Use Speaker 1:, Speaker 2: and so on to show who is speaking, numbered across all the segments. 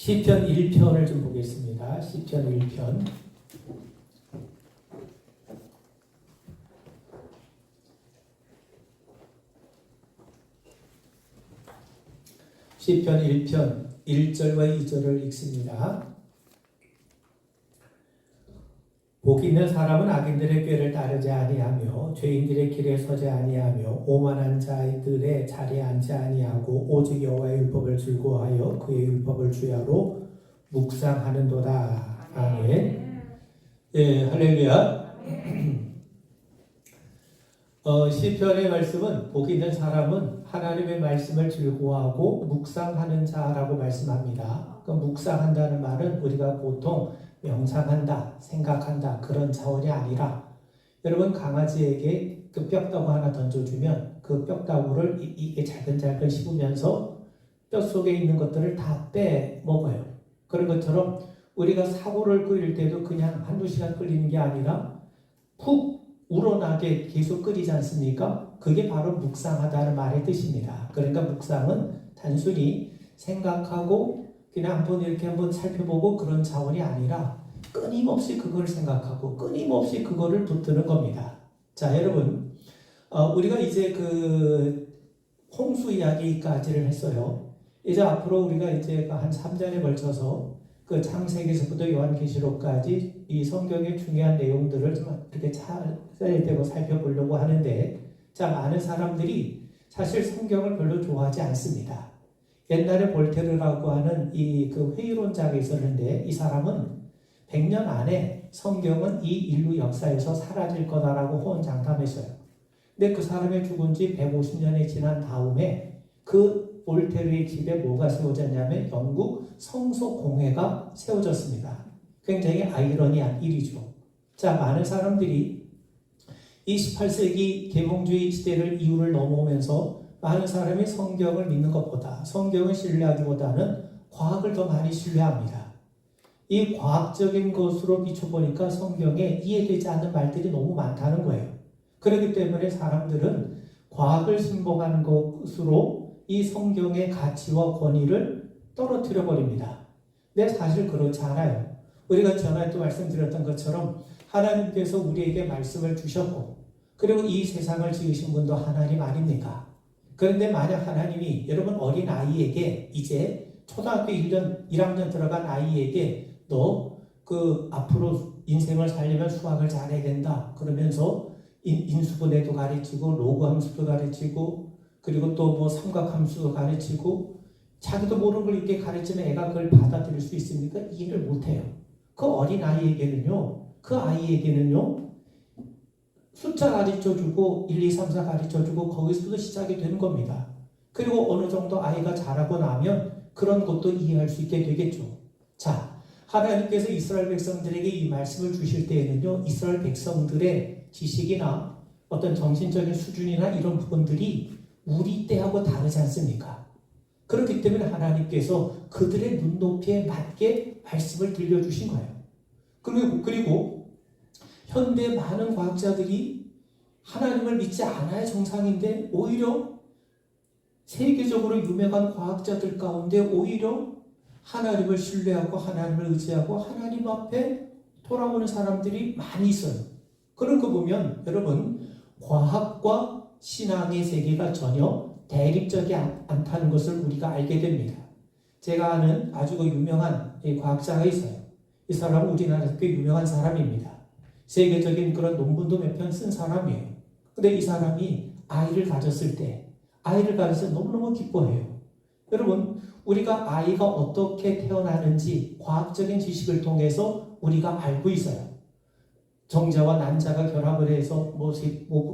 Speaker 1: 시편 1편을 좀 보겠습니다. 시편 1편. 시편 1편 1절과 2절을 읽습니다. 복 있는 사람은 악인들의 꾀를 따르지 아니하며 죄인들의 길에 서지 아니하며 오만한 자들의 자리에 앉지 아니하고 오직 여호와의 율법을 즐거워하여 그의 율법을 주야로 묵상하는도다. 아멘. 예, 할렐루야. 시편의 말씀은 복 있는 사람은 하나님의 말씀을 즐거워하고 묵상하는 자라고 말씀합니다. 그 묵상한다는 말은 우리가 보통 명상한다, 생각한다 그런 차원이 아니라, 여러분 강아지에게 그 뼈다구 하나 던져주면 그 뼈다구를 이게 잘근잘근 씹으면서 뼛속에 있는 것들을 다 빼먹어요. 그런 것처럼 우리가 사고를 끓일 때도 그냥 한두 시간 끓이는 게 아니라 푹 우러나게 계속 끓이지 않습니까? 그게 바로 묵상하다는 말의 뜻입니다. 그러니까 묵상은 단순히 생각하고 그냥 한번 이렇게 한번 살펴보고 그런 차원이 아니라 끊임없이 그걸 생각하고 끊임없이 그거를 붙드는 겁니다. 자, 여러분, 우리가 이제 그 홍수 이야기까지를 했어요. 이제 앞으로 우리가 이제 한 3장에 걸쳐서 그 창세기서부터 요한계시록까지 이 성경의 중요한 내용들을 좀 이렇게 짤대고 살펴보려고 하는데, 자, 많은 사람들이 사실 성경을 별로 좋아하지 않습니다. 옛날에 볼테르라고 하는 이 그 회의론자가 있었는데, 이 사람은 100년 안에 성경은 이 인류 역사에서 사라질 거다라고 호언장담했어요. 근데 그 사람이 죽은 지 150년이 지난 다음에 그 볼테르의 집에 뭐가 세워졌냐면 영국 성서공회가 세워졌습니다. 굉장히 아이러니한 일이죠. 자, 많은 사람들이 이 18세기 계몽주의 시대를 이후를 넘어오면서 많은 사람이 성경을 믿는 것보다, 성경을 신뢰하기보다는 과학을 더 많이 신뢰합니다. 이 과학적인 것으로 비춰보니까 성경에 이해되지 않는 말들이 너무 많다는 거예요. 그렇기 때문에 사람들은 과학을 신봉하는 것으로 이 성경의 가치와 권위를 떨어뜨려 버립니다. 근데 사실 그렇지 않아요. 우리가 전에 또 말씀드렸던 것처럼 하나님께서 우리에게 말씀을 주셨고, 그리고 이 세상을 지으신 분도 하나님 아닙니까? 그런데 만약 하나님이 여러분 어린 아이에게, 이제 초등학교 1학년 들어간 아이에게 너 그 앞으로 인생을 살려면 수학을 잘해야 된다 그러면서 인수분해도 가르치고 로그함수도 가르치고 그리고 또 뭐 삼각함수도 가르치고 자기도 모르는 걸 이렇게 가르치면 애가 그걸 받아들일 수 있습니까? 이해를 못해요. 그 어린 아이에게는요, 숫자 가르쳐주고 1, 2, 3, 4 가르쳐주고 거기서부터 시작이 되는 겁니다. 그리고 어느 정도 아이가 자라고 나면 그런 것도 이해할 수 있게 되겠죠. 자, 하나님께서 이스라엘 백성들에게 이 말씀을 주실 때에는요, 이스라엘 백성들의 지식이나 어떤 정신적인 수준이나 이런 부분들이 우리 때하고 다르지 않습니까? 그렇기 때문에 하나님께서 그들의 눈높이에 맞게 말씀을 들려주신 거예요. 그리고 현대 많은 과학자들이 하나님을 믿지 않아야 정상인데, 오히려 세계적으로 유명한 과학자들 가운데 오히려 하나님을 신뢰하고 하나님을 의지하고 하나님 앞에 돌아오는 사람들이 많이 있어요. 그런 거 보면 여러분, 과학과 신앙의 세계가 전혀 대립적이 않다는 것을 우리가 알게 됩니다. 제가 아는 아주 유명한 과학자가 있어요. 이 사람은 우리나라에서 꽤 유명한 사람입니다. 세계적인 그런 논문도 몇 편 쓴 사람이에요. 근데 이 사람이 아이를 가졌을 때, 아이를 가져서 너무너무 기뻐해요. 여러분, 우리가 아이가 어떻게 태어나는지 과학적인 지식을 통해서 우리가 알고 있어요. 정자와 난자가 결합을 해서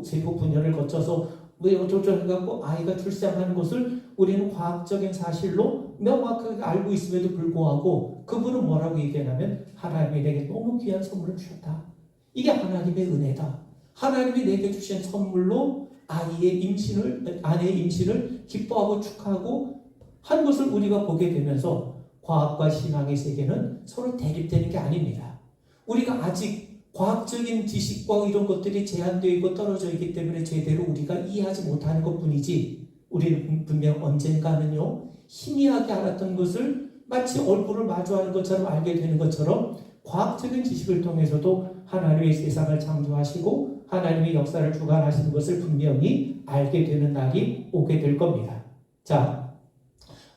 Speaker 1: 세포 분열을 거쳐서 어쩌고 해갖고 아이가 출생하는 것을 우리는 과학적인 사실로 명확하게 알고 있음에도 불구하고 그분은 뭐라고 얘기하냐면 하나님이 내게 너무 귀한 선물을 주셨다. 이게 하나님의 은혜다. 하나님이 내게 주신 선물로 아내의 임신을 기뻐하고 축하하고 한 것을 우리가 보게 되면서 과학과 신앙의 세계는 서로 대립되는 게 아닙니다. 우리가 아직 과학적인 지식과 이런 것들이 제한되어 있고 떨어져 있기 때문에 제대로 우리가 이해하지 못하는 것뿐이지, 우리는 분명 언젠가는요, 희미하게 알았던 것을 마치 얼굴을 마주하는 것처럼 알게 되는 것처럼 과학적인 지식을 통해서도 하나님의 세상을 창조하시고 하나님의 역사를 주관하시는 것을 분명히 알게 되는 날이 오게 될 겁니다. 자,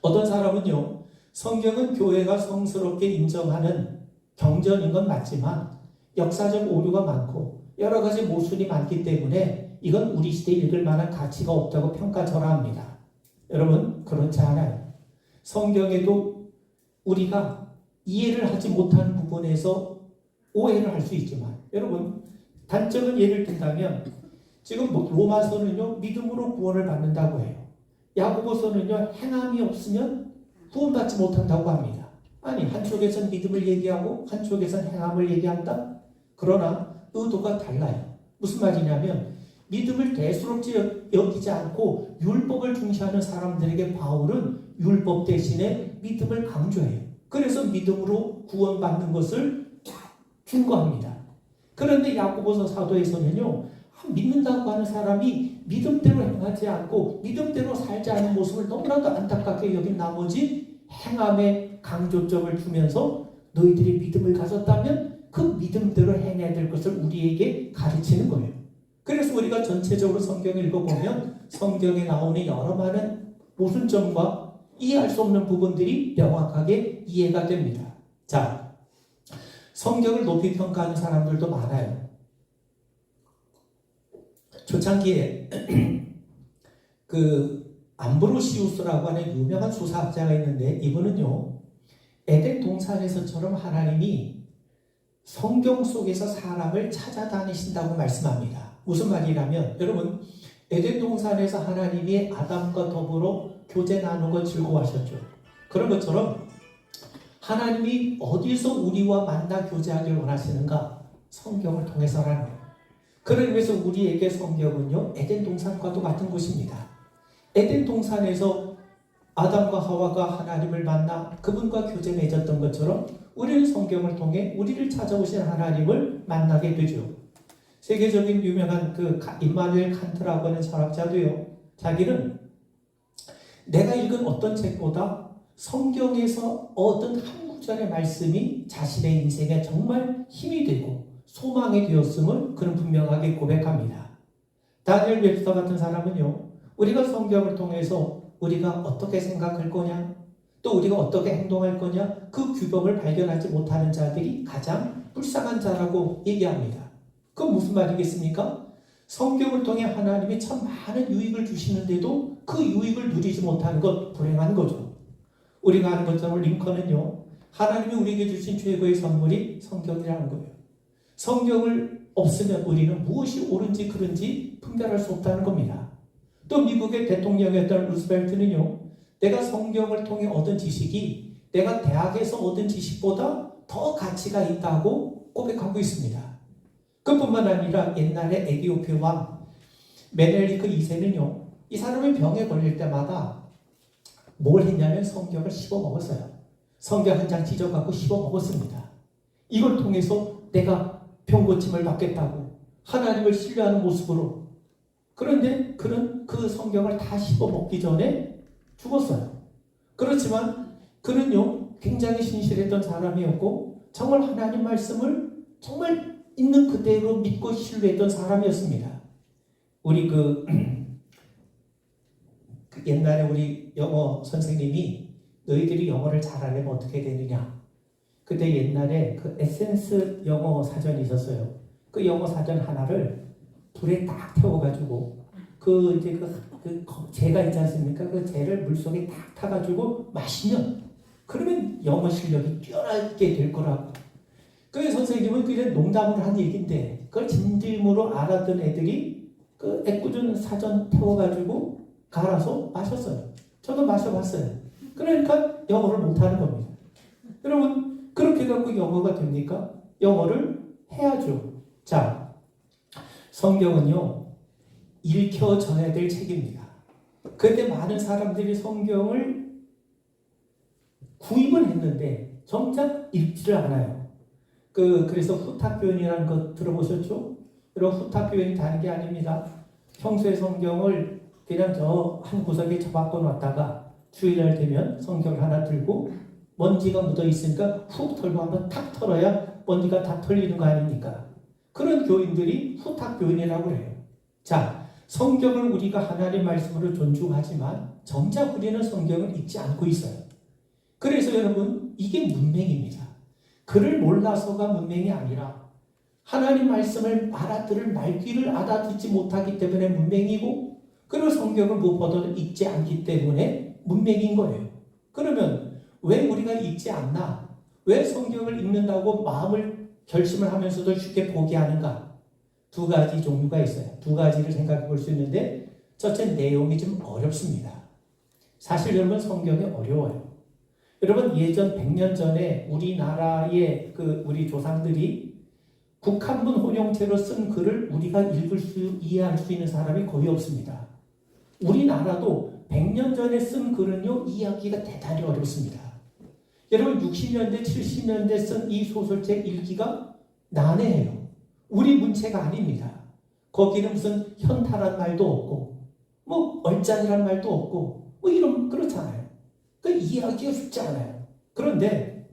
Speaker 1: 어떤 사람은요, 성경은 교회가 성스럽게 인정하는 경전인 건 맞지만 역사적 오류가 많고 여러 가지 모순이 많기 때문에 이건 우리 시대에 읽을 만한 가치가 없다고 평가절하합니다. 여러분, 그렇지 않아요. 성경에도 우리가 이해를 하지 못하는 부분에서 오해를 할 수 있지만, 여러분, 단적인 예를 든다면 지금 로마서는요, 믿음으로 구원을 받는다고 해요. 야고보서는요, 행함이 없으면 구원받지 못한다고 합니다. 아니, 한쪽에선 믿음을 얘기하고 한쪽에선 행함을 얘기한다? 그러나 의도가 달라요. 무슨 말이냐면 믿음을 대수롭지 여기지 않고 율법을 중시하는 사람들에게 바울은 율법 대신에 믿음을 강조해요. 그래서 믿음으로 구원받는 것을 충고합니다. 그런데 야고보서 사도에서는요, 믿는다고 하는 사람이 믿음대로 행하지 않고 믿음대로 살지 않은 모습을 너무나도 안타깝게 여긴 나머지 행함에 강조점을 주면서 너희들이 믿음을 가졌다면 그 믿음대로 행해야 될 것을 우리에게 가르치는 거예요. 그래서 우리가 전체적으로 성경을 읽어보면 성경에 나오는 여러 많은 모순점과 이해할 수 없는 부분들이 명확하게 이해가 됩니다. 자, 성경을 높이 평가하는 사람들도 많아요. 초창기에 암브로시우스라고 하는 유명한 수사학자가 있는데 이분은요, 에덴 동산에서처럼 하나님이 성경 속에서 사람을 찾아다니신다고 말씀합니다. 무슨 말이냐면, 여러분, 에덴 동산에서 하나님이 아담과 더불어 교제 나누고 즐거워하셨죠. 그런 것처럼 하나님이 어디서 우리와 만나 교제하길 원하시는가? 성경을 통해서라는 거예요. 그런 의미에서 우리에게 성경은요, 에덴 동산과도 같은 곳입니다. 에덴 동산에서 아담과 하와가 하나님을 만나 그분과 교제 맺었던 것처럼 우리는 성경을 통해 우리를 찾아오신 하나님을 만나게 되죠. 세계적인 유명한 임마누엘 칸트라고 하는 철학자도요, 자기는 내가 읽은 어떤 책보다 성경에서 얻은 한 구절의 말씀이 자신의 인생에 정말 힘이 되고 소망이 되었음을 그는 분명하게 고백합니다. 다니엘 웹스터 같은 사람은요, 우리가 성경을 통해서 우리가 어떻게 생각할 거냐, 또 우리가 어떻게 행동할 거냐, 그 규범을 발견하지 못하는 자들이 가장 불쌍한 자라고 얘기합니다. 그건 무슨 말이겠습니까? 성경을 통해 하나님이 참 많은 유익을 주시는데도 그 유익을 누리지 못하는 것, 불행한 거죠. 우리가 아는 것처럼 링컨은요, 하나님이 우리에게 주신 최고의 선물이 성경이라는 거예요. 성경을 없으면 우리는 무엇이 옳은지 그른지 분별할 수 없다는 겁니다. 또 미국의 대통령이었던 루스벨트는요, 내가 성경을 통해 얻은 지식이 내가 대학에서 얻은 지식보다 더 가치가 있다고 고백하고 있습니다. 그뿐만 아니라 옛날에 에티오피아 왕 메넬리크 2세는요, 이 사람이 병에 걸릴 때마다 뭘 했냐면 성경을 씹어 먹었어요. 성경 한 장 찢어갖고 씹어 먹었습니다. 이걸 통해서 내가 병고침을 받겠다고 하나님을 신뢰하는 모습으로. 그런데 그는 그 성경을 다 씹어 먹기 전에 죽었어요. 그렇지만 그는요, 굉장히 신실했던 사람이었고 정말 하나님 말씀을 정말 있는 그대로 믿고 신뢰했던 사람이었습니다. 우리 옛날에 우리 영어 선생님이 너희들이 영어를 잘하려면 어떻게 되느냐, 그때 옛날에 에센스 영어 사전이 있었어요. 그 영어 사전 하나를 불에 딱 태워가지고 재가 있지 않습니까? 그 재를 물속에 딱 타가지고 마시면 그러면 영어 실력이 뛰어나게 될 거라고. 그 선생님은 그냥 농담으로 한 얘기인데 그걸 진심으로 알았던 애들이 그 애꿎은 사전 태워가지고 갈아서 마셨어요. 저도 마셔봤어요. 그러니까 영어를 못하는 겁니다. 여러분, 그렇게 갖고 영어가 됩니까? 영어를 해야죠. 자, 성경은요, 읽혀져야 될 책입니다. 그런데 많은 사람들이 성경을 구입을 했는데 정작 읽지를 않아요. 그래서 후탁교연이라는 거 들어보셨죠? 그런 후탁교연이 다른 게 아닙니다. 평소에 성경을 그냥 저 한 구석에 처박고 놨다가 주일날 되면 성경을 하나 들고 먼지가 묻어 있으니까 훅 털고 한번 탁 털어야 먼지가 다 털리는 거 아닙니까? 그런 교인들이 후탁 교인이라고 해요. 자, 성경을 우리가 하나님 말씀으로 존중하지만 정작 우리는 성경을 읽지 않고 있어요. 그래서 여러분, 이게 문맹입니다. 글을 몰라서가 문맹이 아니라 하나님 말씀을 알아들을 말귀를 알아듣지 못하기 때문에 문맹이고, 그리고 성경을 무엇보다도 읽지 않기 때문에 문맹인 거예요. 그러면 왜 우리가 읽지 않나? 왜 성경을 읽는다고 마음을 결심을 하면서도 쉽게 포기하는가? 두 가지 종류가 있어요. 두 가지를 생각해 볼 수 있는데, 첫째, 내용이 좀 어렵습니다. 사실 여러분, 성경이 어려워요. 여러분, 예전 100년 전에 우리나라의 우리 조상들이 국한문 혼용체로 쓴 글을 우리가 이해할 수 있는 사람이 거의 없습니다. 우리나라도 100년 전에 쓴 글은요, 이해하기가 대단히 어렵습니다. 여러분, 60년대, 70년대 쓴 이 소설책 읽기가 난해해요. 우리 문체가 아닙니다. 거기는 무슨 현타란 말도 없고, 얼짱이란 말도 없고, 그렇잖아요. 이해하기가 쉽지 않아요. 그런데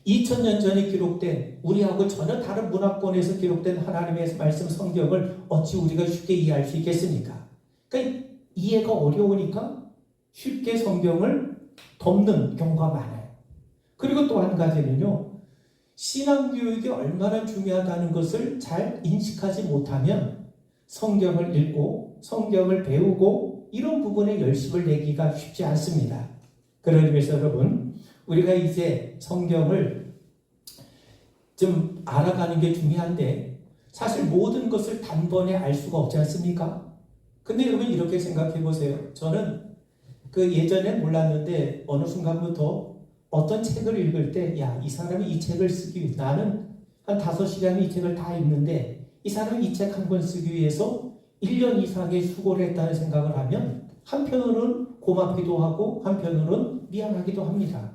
Speaker 1: 2000년 전에 기록된, 우리하고 전혀 다른 문화권에서 기록된 하나님의 말씀 성경을 어찌 우리가 쉽게 이해할 수 있겠습니까? 그러니까 이해가 어려우니까 쉽게 성경을 덮는 경우가 많아요. 그리고 또 한 가지는요, 신앙교육이 얼마나 중요하다는 것을 잘 인식하지 못하면 성경을 읽고 성경을 배우고 이런 부분에 열심을 내기가 쉽지 않습니다. 그런 의미에서 여러분, 우리가 이제 성경을 좀 알아가는 게 중요한데, 사실 모든 것을 단번에 알 수가 없지 않습니까? 근데 여러분, 이렇게 생각해 보세요. 저는 예전에 몰랐는데 어느 순간부터 어떤 책을 읽을 때, 이 사람이 이 책을 쓰기 위해, 나는 한 5시간에 이 책을 다 읽는데 이 사람이 이 책 한 권 쓰기 위해서 1년 이상의 수고를 했다는 생각을 하면 한편으로는 고맙기도 하고 한편으로는 미안하기도 합니다.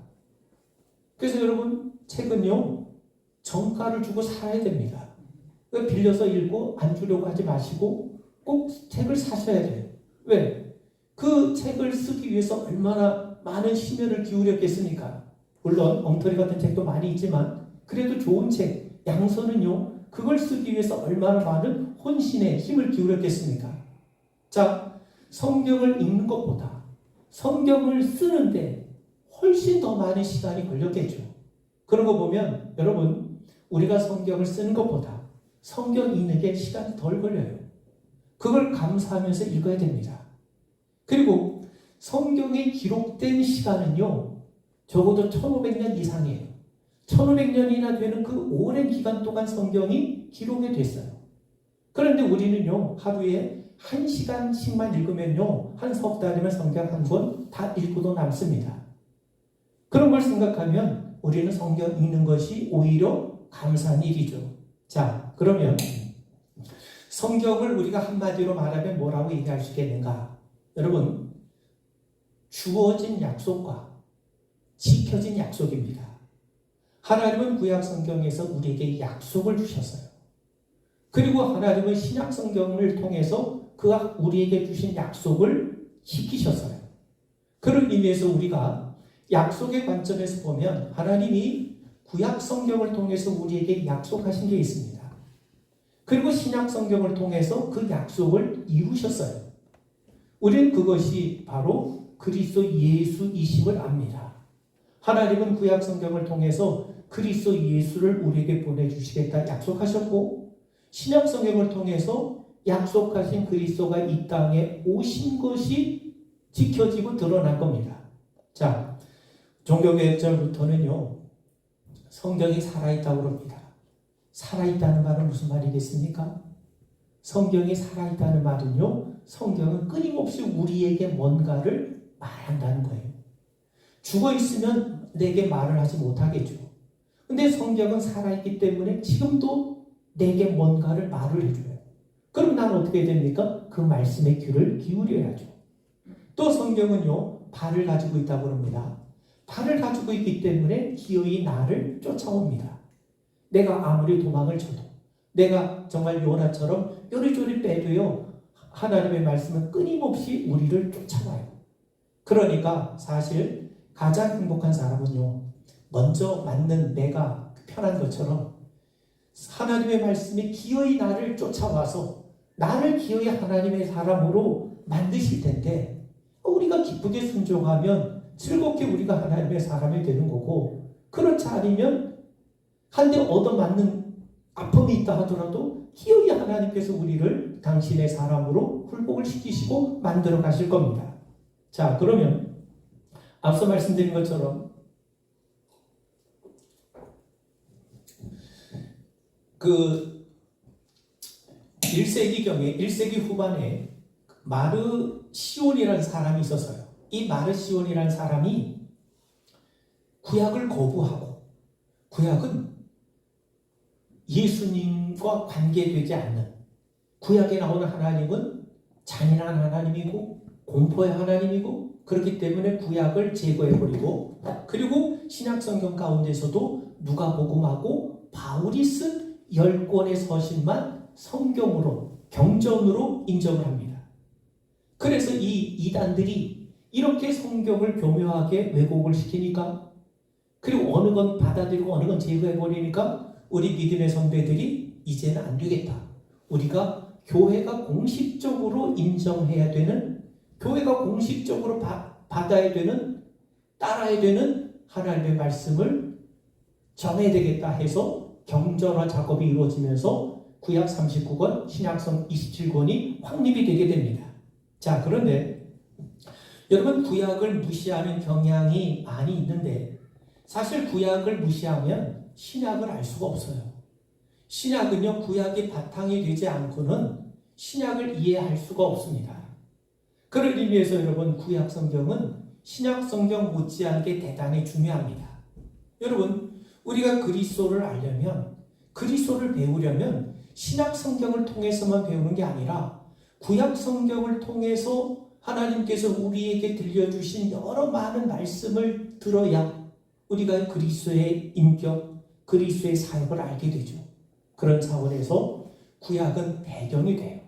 Speaker 1: 그래서 여러분, 책은요, 정가를 주고 사야 됩니다. 빌려서 읽고 안 주려고 하지 마시고 꼭 책을 사셔야 돼요. 왜? 그 책을 쓰기 위해서 얼마나 많은 심혈을 기울였겠습니까? 물론 엉터리 같은 책도 많이 있지만 그래도 좋은 책, 양서는요, 그걸 쓰기 위해서 얼마나 많은 혼신의 힘을 기울였겠습니까? 자, 성경을 읽는 것보다 성경을 쓰는데 훨씬 더 많은 시간이 걸렸겠죠. 그런 거 보면 여러분, 우리가 성경을 쓰는 것보다 성경 읽는 게 시간이 덜 걸려요. 그걸 감사하면서 읽어야 됩니다. 그리고 성경에 기록된 시간은요, 적어도 1500년 이상이에요. 1500년이나 되는 그 오랜 기간 동안 성경이 기록이 됐어요. 그런데 우리는요, 하루에 1시간씩만 읽으면요, 한 석 달이면 성경 한 권 다 읽고도 남습니다. 그런 걸 생각하면 우리는 성경 읽는 것이 오히려 감사한 일이죠. 자, 그러면 성경을 우리가 한마디로 말하면 뭐라고 얘기할 수 있겠는가? 여러분, 주어진 약속과 지켜진 약속입니다. 하나님은 구약 성경에서 우리에게 약속을 주셨어요. 그리고 하나님은 신약 성경을 통해서 우리에게 주신 약속을 지키셨어요. 그런 의미에서 우리가 약속의 관점에서 보면 하나님이 구약 성경을 통해서 우리에게 약속하신 게 있습니다. 그리고 신약 성경을 통해서 그 약속을 이루셨어요. 우리는 그것이 바로 그리스도 예수이심을 압니다. 하나님은 구약 성경을 통해서 그리스도 예수를 우리에게 보내주시겠다 약속하셨고, 신약 성경을 통해서 약속하신 그리스도가 이 땅에 오신 것이 지켜지고 드러날 겁니다. 자, 종교개혁전부터는요, 성경이 살아있다고 합니다. 살아있다는 말은 무슨 말이겠습니까? 성경이 살아있다는 말은요, 성경은 끊임없이 우리에게 뭔가를 말한다는 거예요. 죽어있으면 내게 말을 하지 못하겠죠. 근데 성경은 살아있기 때문에 지금도 내게 뭔가를 말을 해줘요. 그럼 난 어떻게 됩니까? 그 말씀에 귀를 기울여야죠. 또 성경은요, 발을 가지고 있다고 합니다. 발을 가지고 있기 때문에 기어이 나를 쫓아옵니다. 내가 아무리 도망을 쳐도, 내가 정말 요나처럼 요리조리 빼도요, 하나님의 말씀은 끊임없이 우리를 쫓아와요. 그러니까 사실 가장 행복한 사람은요, 먼저 맞는 내가 편한 것처럼 하나님의 말씀이 기어이 나를 쫓아와서 나를 기어이 하나님의 사람으로 만드실 텐데, 우리가 기쁘게 순종하면 즐겁게 우리가 하나님의 사람이 되는 거고, 그렇지 않으면 한 대 얻어맞는 아픔이 있다 하더라도 기어이 하나님께서 우리를 당신의 사람으로 굴복을 시키시고 만들어 가실 겁니다. 자, 그러면 앞서 말씀드린 것처럼 그 1세기경에 1세기 후반에 마르시온이라는 사람이 있었어요. 이 마르시온이라는 사람이 구약을 거부하고, 구약은 예수님과 관계되지 않는, 구약에 나오는 하나님은 잔인한 하나님이고 공포의 하나님이고, 그렇기 때문에 구약을 제거해버리고, 그리고 신약성경 가운데서도 누가복음하고 바울이 쓴 10권의 서신만 성경으로, 경전으로 인정을 합니다. 그래서 이 이단들이 이렇게 성경을 교묘하게 왜곡을 시키니까, 그리고 어느 건 받아들이고 어느 건 제거해버리니까 우리 믿음의 선배들이 이제는 안 되겠다. 우리가 교회가 공식적으로 인정해야 되는, 교회가 공식적으로 받아야 되는, 따라야 되는 하나님의 말씀을 전해야 되겠다 해서 경전화 작업이 이루어지면서 구약 39권, 신약성 27권이 확립이 되게 됩니다. 자, 그런데 여러분, 구약을 무시하는 경향이 많이 있는데, 사실 구약을 무시하면 신약을 알 수가 없어요. 신약은요, 구약이 바탕이 되지 않고는 신약을 이해할 수가 없습니다. 그런 의미에서 여러분, 구약 성경은 신약 성경 못지않게 대단히 중요합니다. 여러분, 우리가 그리스도를 알려면, 그리스도를 배우려면 신약 성경을 통해서만 배우는 게 아니라 구약 성경을 통해서 하나님께서 우리에게 들려주신 여러 많은 말씀을 들어야 우리가 그리스도의 인격, 그리스도의 사역을 알게 되죠. 그런 차원에서 구약은 배경이 돼요.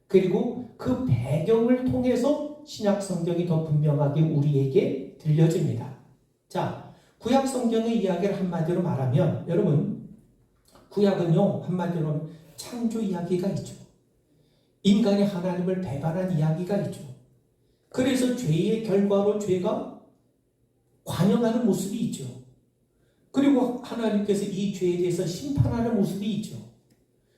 Speaker 1: 그리고 그 배경을 통해서 신약 성경이 더 분명하게 우리에게 들려집니다. 자, 구약 성경의 이야기를 한마디로 말하면, 여러분, 구약은요, 한마디로 창조 이야기가 있죠. 인간이 하나님을 배반한 이야기가 있죠. 그래서 죄의 결과로 죄가 관영하는 모습이 있죠. 그리고 하나님께서 이 죄에 대해서 심판하는 모습이 있죠.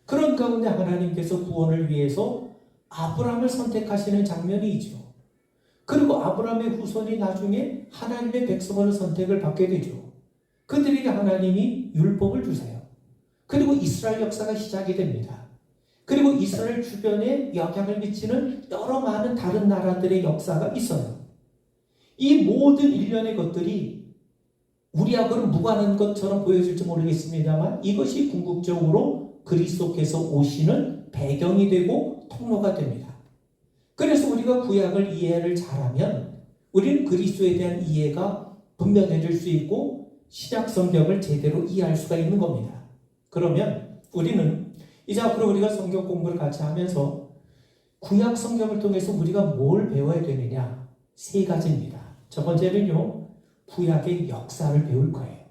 Speaker 1: 그런 가운데 하나님께서 구원을 위해서 아브라함을 선택하시는 장면이 있죠. 그리고 아브라함의 후손이 나중에 하나님의 백성으로 선택을 받게 되죠. 그들에게 하나님이 율법을 주세요. 그리고 이스라엘 역사가 시작이 됩니다. 그리고 이스라엘 주변에 영향을 미치는 여러 많은 다른 나라들의 역사가 있어요. 이 모든 일련의 것들이 우리하고는 무관한 것처럼 보여질지 모르겠습니다만, 이것이 궁극적으로 그리스도께서 오시는 배경이 되고 통로가 됩니다. 그래서 우리가 구약을 이해를 잘하면 우리는 그리스도에 대한 이해가 분명해질 수 있고 신약 성경을 제대로 이해할 수가 있는 겁니다. 그러면 우리는 이제 앞으로 우리가 성경 공부를 같이 하면서 구약 성경을 통해서 우리가 뭘 배워야 되느냐? 3가지입니다. 첫 번째는요, 구약의 역사를 배울 거예요.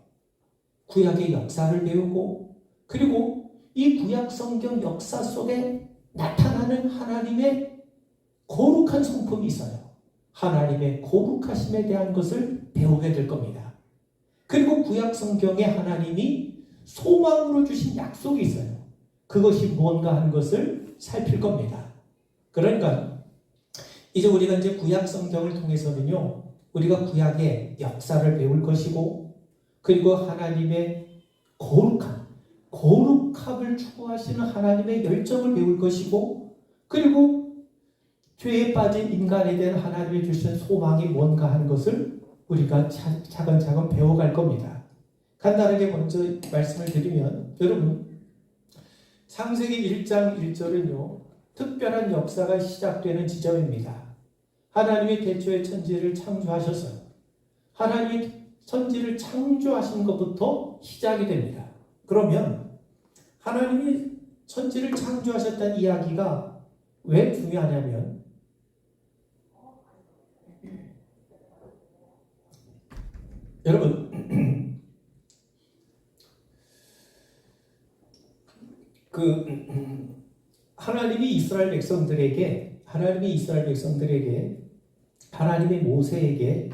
Speaker 1: 구약의 역사를 배우고, 그리고 이 구약 성경 역사 속에 나타나는 하나님의 거룩한 성품이 있어요. 하나님의 거룩하심에 대한 것을 배우게 될 겁니다. 그리고 구약 성경에 하나님이 소망으로 주신 약속이 있어요. 그것이 뭔가 하는 것을 살필 겁니다. 그러니까 이제 우리가 이제 구약 성경을 통해서는요, 우리가 구약의 역사를 배울 것이고, 그리고 하나님의 거룩함을 추구하시는 하나님의 열정을 배울 것이고, 그리고 죄에 빠진 인간에 대한 하나님이 주신 소망이 뭔가 하는 것을 우리가 차근차근 배워갈 겁니다. 간단하게 먼저 말씀을 드리면, 여러분, 창세기 1장 1절은요, 특별한 역사가 시작되는 지점입니다. 하나님이 태초에 천지를 창조하셨어요. 하나님이 천지를 창조하신 것부터 시작이 됩니다. 그러면 하나님이 천지를 창조하셨다는 이야기가 왜 중요하냐면, 하나님이 이스라엘 백성들에게 하나님의 모세에게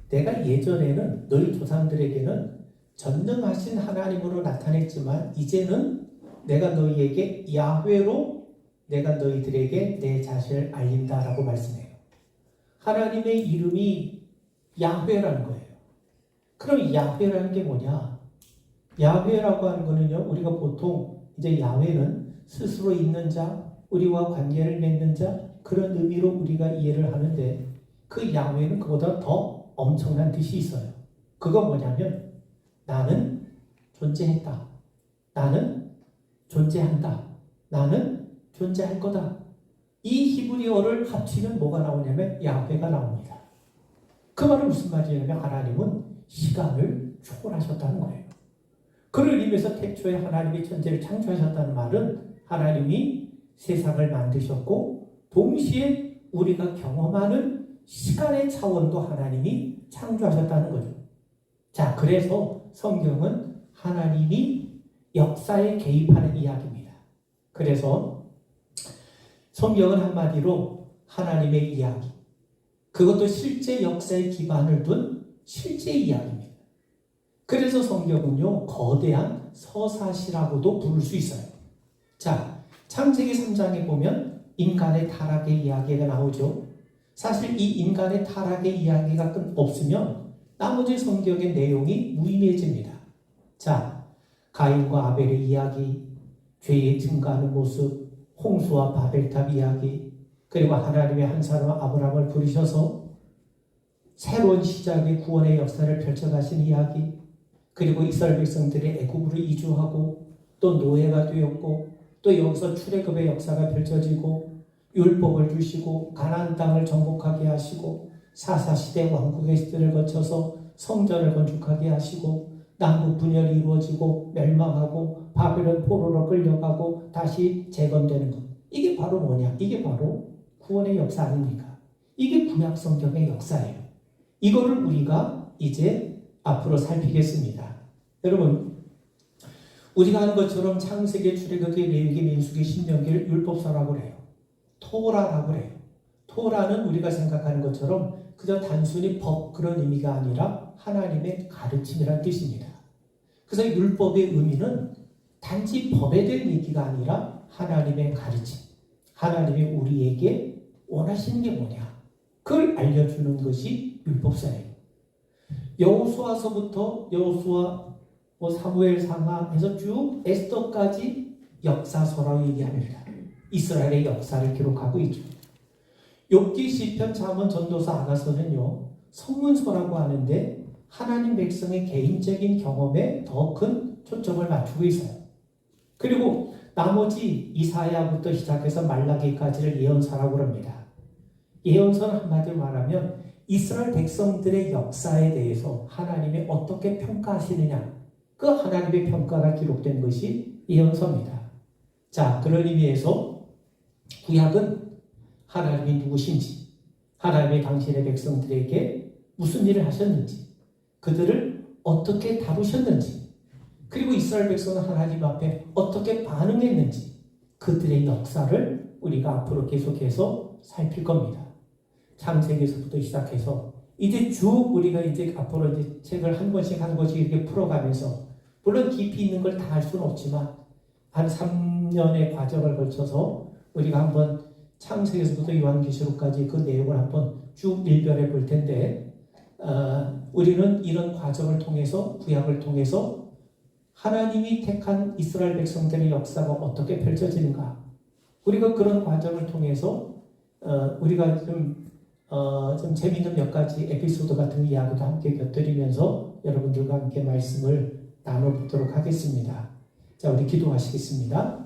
Speaker 1: 내가 예전에는 너희 조상들에게는 전능하신 하나님으로 나타냈지만 이제는 내가 너희에게 야훼로 내가 너희들에게 내 자신을 알린다라고 말씀해요. 하나님의 이름이 야훼라는 거예요. 그럼 야훼라는 게 뭐냐? 야훼라고 하는 거는요, 우리가 보통 이제 야훼는 스스로 있는 자, 우리와 관계를 맺는 자, 그런 의미로 우리가 이해를 하는데 그 야훼는 그보다 더 엄청난 뜻이 있어요. 그건 뭐냐면 나는 존재했다. 나는 존재한다. 나는 존재할 거다. 이 히브리어를 합치면 뭐가 나오냐면 야훼가 나옵니다. 그 말은 무슨 말이냐면 하나님은 시간을 초월하셨다는 거예요. 그를 의미해서 태초에 하나님이 천지를 창조하셨다는 말은 하나님이 세상을 만드셨고 동시에 우리가 경험하는 시간의 차원도 하나님이 창조하셨다는 거죠. 자, 그래서 성경은 하나님이 역사에 개입하는 이야기입니다. 그래서 성경은 한마디로 하나님의 이야기, 그것도 실제 역사에 기반을 둔 실제 이야기입니다. 그래서 성경은요, 거대한 서사시라고도 부를 수 있어요. 자, 창세기 3장에 보면 인간의 타락의 이야기가 나오죠. 사실 이 인간의 타락의 이야기가 없으면 나머지 성경의 내용이 무의미해집니다. 자, 가인과 아벨의 이야기, 죄의 증가하는 모습, 홍수와 바벨탑 이야기, 그리고 하나님의 한 사람 아브라함을 부르셔서 새로운 시작의 구원의 역사를 펼쳐가신 이야기, 그리고 이스라엘 백성들이 애굽으로 이주하고 또 노예가 되었고 또 여기서 출애굽의 역사가 펼쳐지고 율법을 주시고 가나안 땅을 정복하게 하시고 사사시대 왕국의 시대를 거쳐서 성전을 건축하게 하시고 남북 분열이 이루어지고 멸망하고 바벨론 포로로 끌려가고 다시 재건되는 것. 이게 바로 뭐냐? 이게 바로 구원의 역사 아닙니까? 이게 구약 성경의 역사예요. 이거를 우리가 이제 앞으로 살피겠습니다. 여러분, 우리가 하는 것처럼 창세기, 출애굽기, 레위기, 민수기, 신명기를 율법서라고 해요. 토라라고 해요. 토라는 우리가 생각하는 것처럼 그저 단순히 법 그런 의미가 아니라 하나님의 가르침이라는 뜻입니다. 그래서 율법의 의미는 단지 법에 대한 얘기가 아니라 하나님의 가르침, 하나님이 우리에게 원하시는 게 뭐냐, 그걸 알려주는 것이 율법서예요. 여호수아서부터 여호수아, 사무엘 상하 해서 쭉 에스더까지 역사서라고 얘기합니다. 이스라엘의 역사를 기록하고 있죠. 욥기, 시편, 잠언, 전도서, 아가서는요, 성문서라고 하는데 하나님 백성의 개인적인 경험에 더 큰 초점을 맞추고 있어요. 그리고 나머지 이사야부터 시작해서 말라기까지를 예언서라고 합니다. 예언서는 한마디로 말하면 이스라엘 백성들의 역사에 대해서 하나님이 어떻게 평가하시느냐, 그 하나님의 평가가 기록된 것이 예언서입니다. 자, 그런 의미에서 구약은 하나님이 누구신지, 하나님이 당신의 백성들에게 무슨 일을 하셨는지, 그들을 어떻게 다루셨는지, 그리고 이스라엘 백성은 하나님 앞에 어떻게 반응했는지, 그들의 역사를 우리가 앞으로 계속해서 살필 겁니다. 창세기에서부터 시작해서 이제 쭉 우리가 이제 앞으로 이제 책을 한 권씩 이렇게 풀어가면서, 물론 깊이 있는 걸 다 할 수는 없지만 한 3년의 과정을 거쳐서 우리가 한번 창세기에서부터 요한계시록까지 그 내용을 한번 쭉 일별해 볼 텐데, 우리는 이런 과정을 통해서, 구약을 통해서 하나님이 택한 이스라엘 백성들의 역사가 어떻게 펼쳐지는가, 우리가 그런 과정을 통해서 우리가 좀 재미있는 몇 가지 에피소드 같은 이야기도 함께 곁들이면서 여러분들과 함께 말씀을 나눠보도록 하겠습니다. 자, 우리 기도하시겠습니다.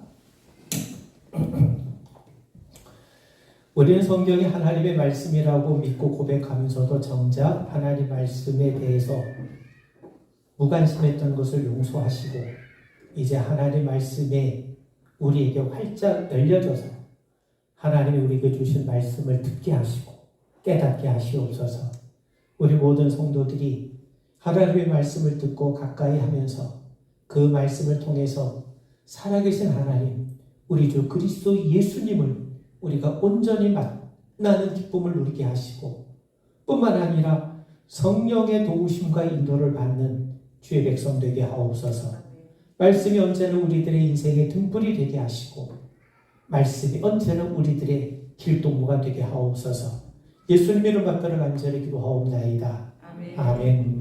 Speaker 1: 우리는 성경이 하나님의 말씀이라고 믿고 고백하면서도 정작 하나님 말씀에 대해서 무관심했던 것을 용서하시고 이제 하나님 말씀에 우리에게 활짝 열려져서 하나님이 우리에게 주신 말씀을 듣게 하시고 깨닫게 하시옵소서. 우리 모든 성도들이 하나님의 말씀을 듣고 가까이 하면서 그 말씀을 통해서 살아계신 하나님, 우리 주 그리스도 예수님을 우리가 온전히 만나는 기쁨을 누리게 하시고 뿐만 아니라 성령의 도우심과 인도를 받는 주의 백성 되게 하옵소서. 말씀이 언제나 우리들의 인생의 등불이 되게 하시고 말씀이 언제나 우리들의 길동무가 되게 하옵소서. 예수님 이름 받들어 간절히 기도하옵나이다. 아멘.